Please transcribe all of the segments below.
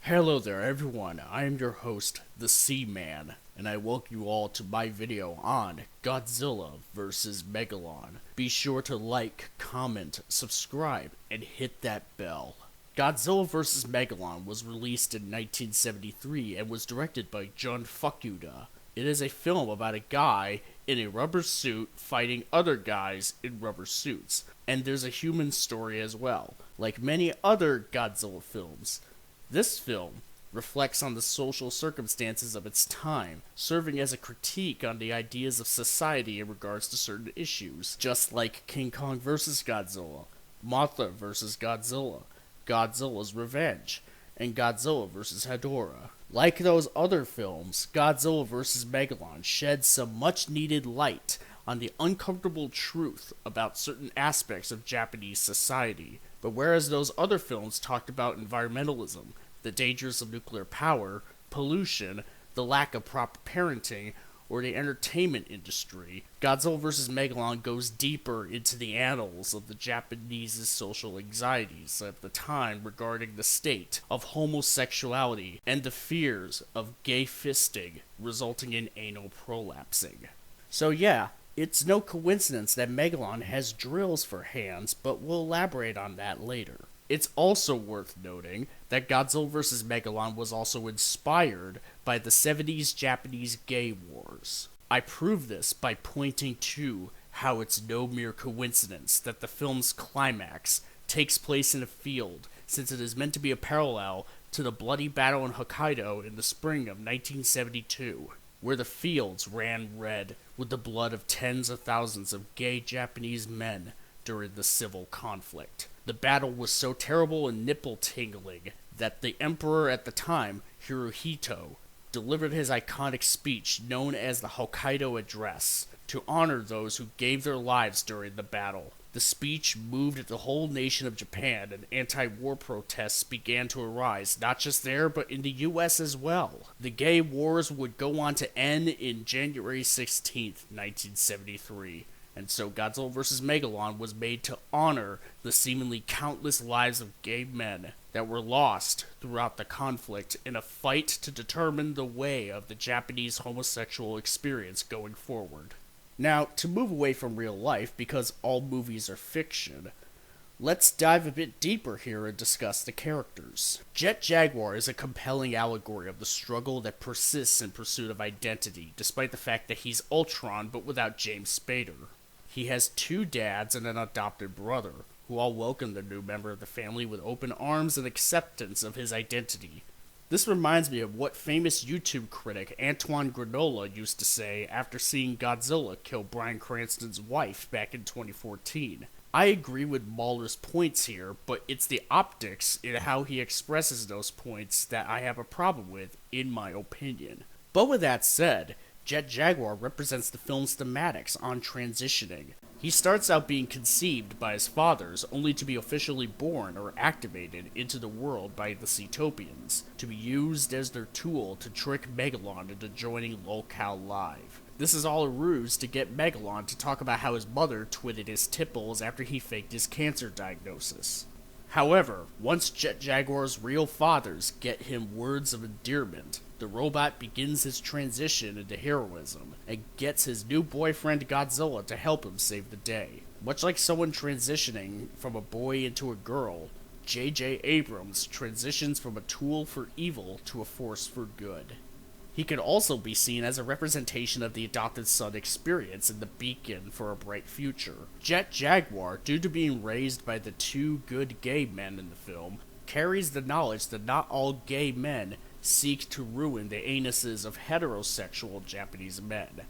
Hello there everyone, I am your host, the Seaman, and I welcome you all to my video on Godzilla vs. Megalon. Be sure to like, comment, subscribe, and hit that bell. Godzilla vs. Megalon was released in 1973 and was directed by Jun Fukuda. It is a film about a guy in a rubber suit fighting other guys in rubber suits, and there's a human story as well, like many other Godzilla films. This film reflects on the social circumstances of its time, serving as a critique on the ideas of society in regards to certain issues, just like King Kong vs. Godzilla, Mothra vs. Godzilla, Godzilla's Revenge, and Godzilla vs. Hedorah. Like those other films, Godzilla vs. Megalon sheds some much-needed light on the uncomfortable truth about certain aspects of Japanese society. But whereas those other films talked about environmentalism, the dangers of nuclear power, pollution, the lack of proper parenting, or the entertainment industry, Godzilla vs. Megalon goes deeper into the annals of the Japanese social anxieties at the time regarding the state of homosexuality and the fears of gay fisting resulting in anal prolapsing. So yeah, it's no coincidence that Megalon has drills for hands, but we'll elaborate on that later. It's also worth noting that Godzilla vs. Megalon was also inspired by the 70s Japanese gay wars. I prove this by pointing to how it's no mere coincidence that the film's climax takes place in a field, since it is meant to be a parallel to the bloody battle in Hokkaido in the spring of 1972. Where the fields ran red with the blood of tens of thousands of gay Japanese men during the civil conflict. The battle was so terrible and nipple-tingling that the emperor at the time, Hirohito, delivered his iconic speech known as the Hokkaido Address to honor those who gave their lives during the battle. The speech moved the whole nation of Japan, and anti-war protests began to arise, not just there, but in the US as well. The gay wars would go on to end in January 16th, 1973, and so Godzilla vs. Megalon was made to honor the seemingly countless lives of gay men that were lost throughout the conflict in a fight to determine the way of the Japanese homosexual experience going forward. Now, to move away from real life, because all movies are fiction, let's dive a bit deeper here and discuss the characters. Jet Jaguar is a compelling allegory of the struggle that persists in pursuit of identity, despite the fact that he's Ultron but without James Spader. He has two dads and an adopted brother, who all welcome the new member of the family with open arms and acceptance of his identity. This reminds me of what famous YouTube critic Antoine Granola used to say after seeing Godzilla kill Bryan Cranston's wife back in 2014. I agree with Mahler's points here, but it's the optics in how he expresses those points that I have a problem with, in my opinion. But with that said, Jet Jaguar represents the film's thematics on transitioning. He starts out being conceived by his fathers, only to be officially born or activated into the world by the Cetopians, to be used as their tool to trick Megalon into joining Lolcal Live. This is all a ruse to get Megalon to talk about how his mother twitted his tipples after he faked his cancer diagnosis. However, once Jet Jaguar's real fathers get him words of endearment, the robot begins his transition into heroism and gets his new boyfriend Godzilla to help him save the day. Much like someone transitioning from a boy into a girl, J.J. Abrams transitions from a tool for evil to a force for good. He could also be seen as a representation of the adopted son experience in the beacon for a bright future. Jet Jaguar, due to being raised by the two good gay men in the film, carries the knowledge that not all gay men seek to ruin the anuses of heterosexual Japanese men.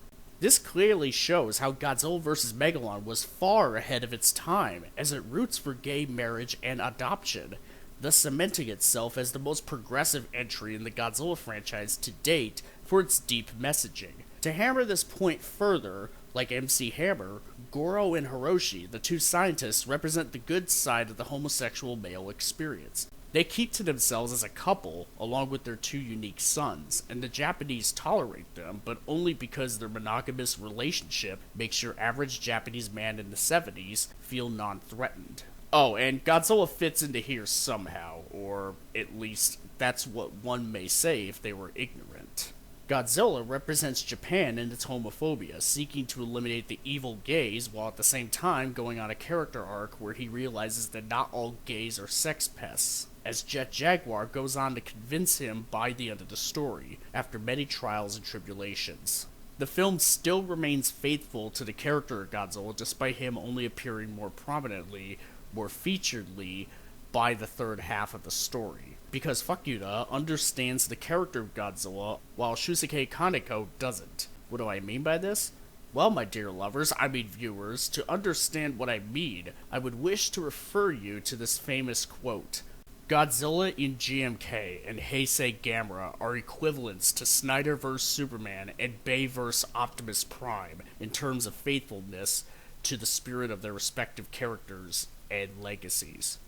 This clearly shows how Godzilla vs. Megalon was far ahead of its time, as it roots for gay marriage and adoption, thus cementing itself as the most progressive entry in the Godzilla franchise to date for its deep messaging. To hammer this point further, like MC Hammer, Goro and Hiroshi, the two scientists, represent the good side of the homosexual male experience. They keep to themselves as a couple, along with their two unique sons, and the Japanese tolerate them, but only because their monogamous relationship makes your average Japanese man in the 70s feel non-threatened. Oh, and Godzilla fits into here somehow, or at least That's what one may say if they were ignorant. Godzilla represents Japan and its homophobia, seeking to eliminate the evil gays while at the same time going on a character arc where he realizes that not all gays are sex pests, as Jet Jaguar goes on to convince him by the end of the story, after many trials and tribulations. The film still remains faithful to the character of Godzilla despite him only appearing more prominently, more featuredly, by the third half of the story. Because Fukuda understands the character of Godzilla, while Shusuke Kaneko doesn't. What do I mean by this? Well, my dear lovers, I mean viewers, to understand what I mean, I would wish to refer you to this famous quote. Godzilla in GMK and Heisei Gamera are equivalents to Snyderverse Superman and Bayverse Optimus Prime in terms of faithfulness to the spirit of their respective characters and legacies.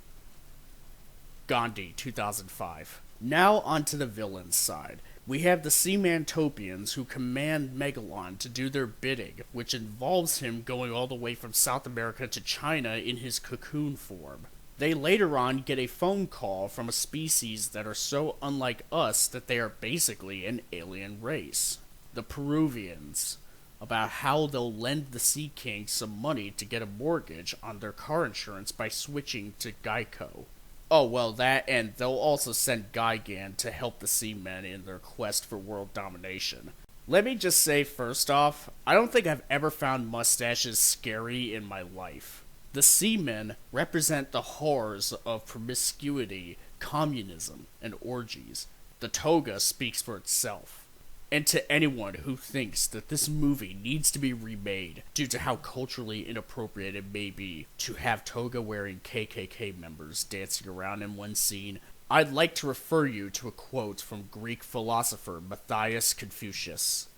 Gandhi, 2005. Now onto the villain's side. We have the Seamantopians who command Megalon to do their bidding, which involves him going all the way from South America to China in his cocoon form. They later on get a phone call from a species that are so unlike us that they are basically an alien race. The Peruvians. About how they'll lend the Sea King some money to get a mortgage on their car insurance by switching to Geico. Oh, well, that, and they'll also send Gigan to help the Seamen in their quest for world domination. Let me just say, first off, I don't think I've ever found mustaches scary in my life. The Seamen represent the horrors of promiscuity, communism, and orgies. The toga speaks for itself. And to anyone who thinks that this movie needs to be remade due to how culturally inappropriate it may be to have toga-wearing KKK members dancing around in one scene, I'd like to refer you to a quote from Greek philosopher Matthias Confucius.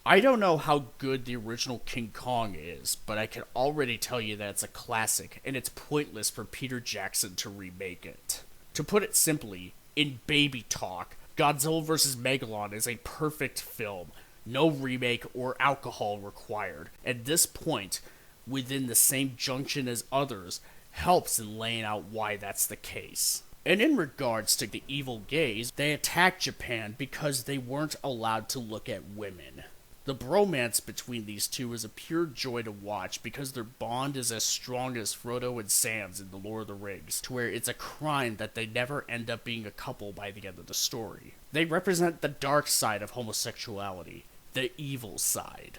I don't know how good the original King Kong is, but I can already tell you that it's a classic, and it's pointless for Peter Jackson to remake it. To put it simply, in baby talk, Godzilla vs. Megalon is a perfect film, no remake or alcohol required. At this point, within the same junction as others, helps in laying out why that's the case. And in regards to the evil gays, they attacked Japan because they weren't allowed to look at women. The bromance between these two is a pure joy to watch because their bond is as strong as Frodo and Sam's in The Lord of the Rings, to where it's a crime that they never end up being a couple by the end of the story. They represent the dark side of homosexuality, the evil side.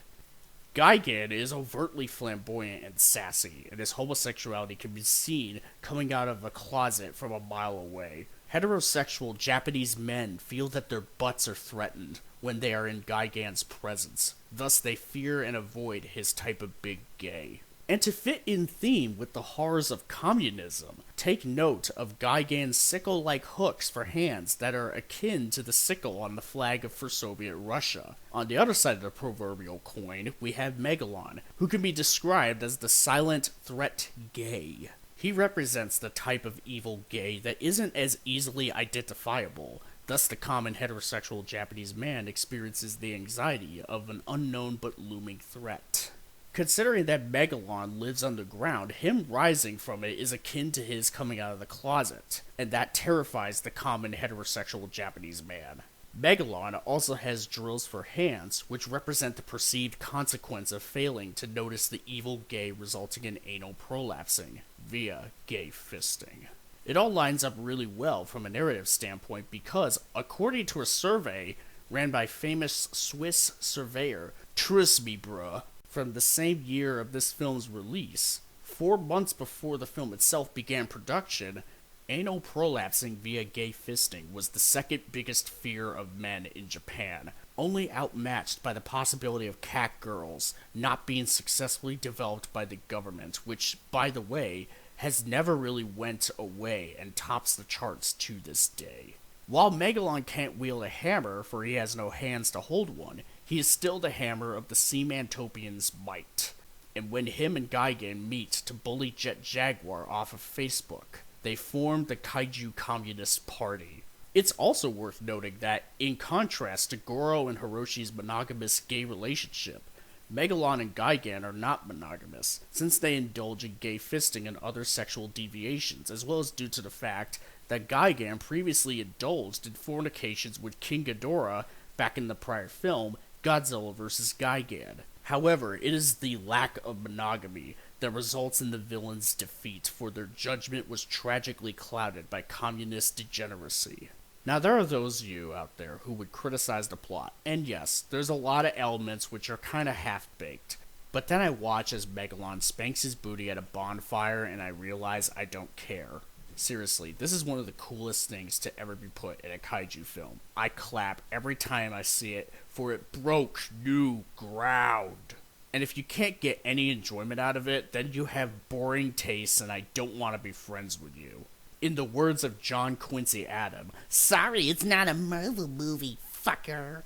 Gigan is overtly flamboyant and sassy, and his homosexuality can be seen coming out of a closet from a mile away. Heterosexual Japanese men feel that their butts are threatened when they are in Gigan's presence, thus they fear and avoid his type of big gay. And to fit in theme with the horrors of communism, take note of Gigan's sickle-like hooks for hands that are akin to the sickle on the flag for Soviet Russia. On the other side of the proverbial coin, we have Megalon, who can be described as the silent threat gay. He represents the type of evil gay that isn't as easily identifiable. Thus, the common heterosexual Japanese man experiences the anxiety of an unknown but looming threat. Considering that Megalon lives underground, him rising from it is akin to his coming out of the closet, and that terrifies the common heterosexual Japanese man. Megalon also has drills for hands, which represent the perceived consequence of failing to notice the evil gay resulting in anal prolapsing, via gay fisting. It all lines up really well from a narrative standpoint because, according to a survey ran by famous Swiss surveyor Trust Me Bruh, from the same year of this film's release, 4 months before the film itself began production, anal prolapsing via gay fisting was the second biggest fear of men in Japan, only outmatched by the possibility of cat girls not being successfully developed by the government, which, by the way, has never really went away and tops the charts to this day. While Megalon can't wield a hammer, for he has no hands to hold one, he is still the hammer of the Seamantopians' might. And when him and Gigan meet to bully Jet Jaguar off of Facebook, they form the Kaiju Communist Party. It's also worth noting that, in contrast to Goro and Hiroshi's monogamous gay relationship, Megalon and Gigan are not monogamous, since they indulge in gay fisting and other sexual deviations, as well as due to the fact that Gigan previously indulged in fornications with King Ghidorah back in the prior film, Godzilla vs. Gigan. However, it is the lack of monogamy that results in the villain's defeat, for their judgment was tragically clouded by communist degeneracy. Now, there are those of you out there who would criticize the plot, and yes, there's a lot of elements which are kinda half-baked, but then I watch as Megalon spanks his booty at a bonfire and I realize I don't care. Seriously, this is one of the coolest things to ever be put in a kaiju film. I clap every time I see it, for it broke new ground. And if you can't get any enjoyment out of it, then you have boring tastes and I don't want to be friends with you. In the words of John Quincy Adams, sorry, it's not a Marvel movie, fucker.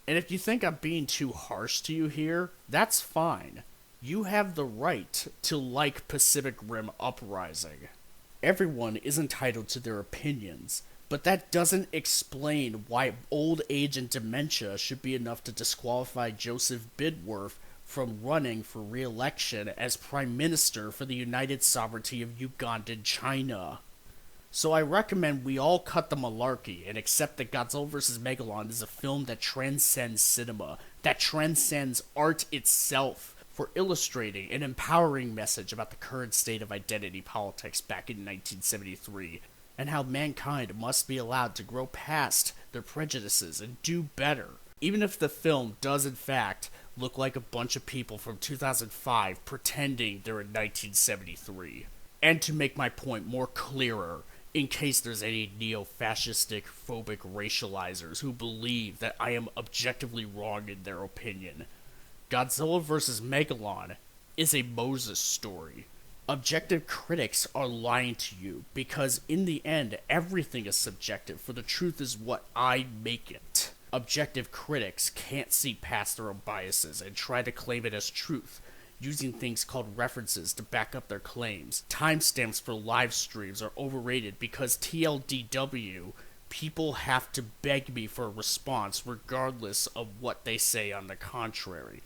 And if you think I'm being too harsh to you here, that's fine. You have the right to like Pacific Rim Uprising. Everyone is entitled to their opinions, but that doesn't explain why old age and dementia should be enough to disqualify Joseph Bidworth from running for re-election as Prime Minister for the United Sovereignty of Ugandan China. So I recommend we all cut the malarkey and accept that Godzilla vs. Megalon is a film that transcends cinema, that transcends art itself, for illustrating an empowering message about the current state of identity politics back in 1973, and how mankind must be allowed to grow past their prejudices and do better, even if the film does in fact look like a bunch of people from 2005 pretending they're in 1973. And to make my point more clearer, in case there's any neo-fascistic, phobic racializers who believe that I am objectively wrong in their opinion, Godzilla vs. Megalon is a Moses story. Objective critics are lying to you, because in the end, everything is subjective, for the truth is what I make it. Objective critics can't see past their own biases and try to claim it as truth, using things called references to back up their claims. Timestamps for live streams are overrated because TLDW, people have to beg me for a response regardless of what they say on the contrary.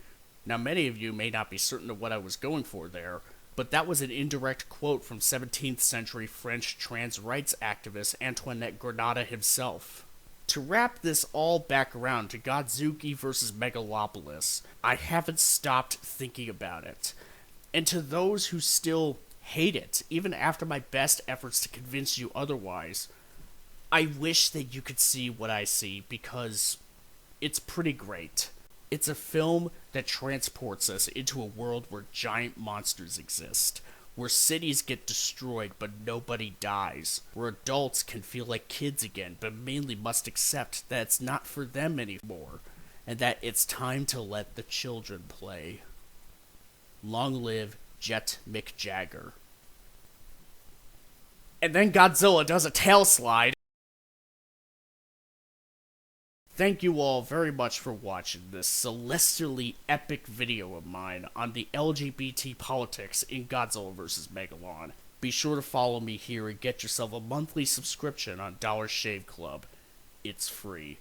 Now, many of you may not be certain of what I was going for there, but that was an indirect quote from 17th century French trans rights activist Antoinette Grenada himself. To wrap this all back around to Godzuki vs. Megalopolis, I haven't stopped thinking about it. And to those who still hate it, even after my best efforts to convince you otherwise, I wish that you could see what I see, because it's pretty great. It's a film that transports us into a world where giant monsters exist, where cities get destroyed but nobody dies, where adults can feel like kids again but mainly must accept that it's not for them anymore, and that it's time to let the children play. Long live Jet McJagger. And then Godzilla does a tail slide. Thank you all very much for watching this celestially epic video of mine on the LGBT politics in Godzilla vs. Megalon. Be sure to follow me here and get yourself a monthly subscription on Dollar Shave Club. It's free.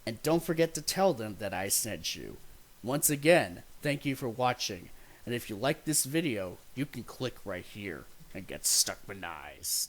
And don't forget to tell them that I sent you. Once again, thank you for watching, and if you like this video, you can click right here and get stuckmanized.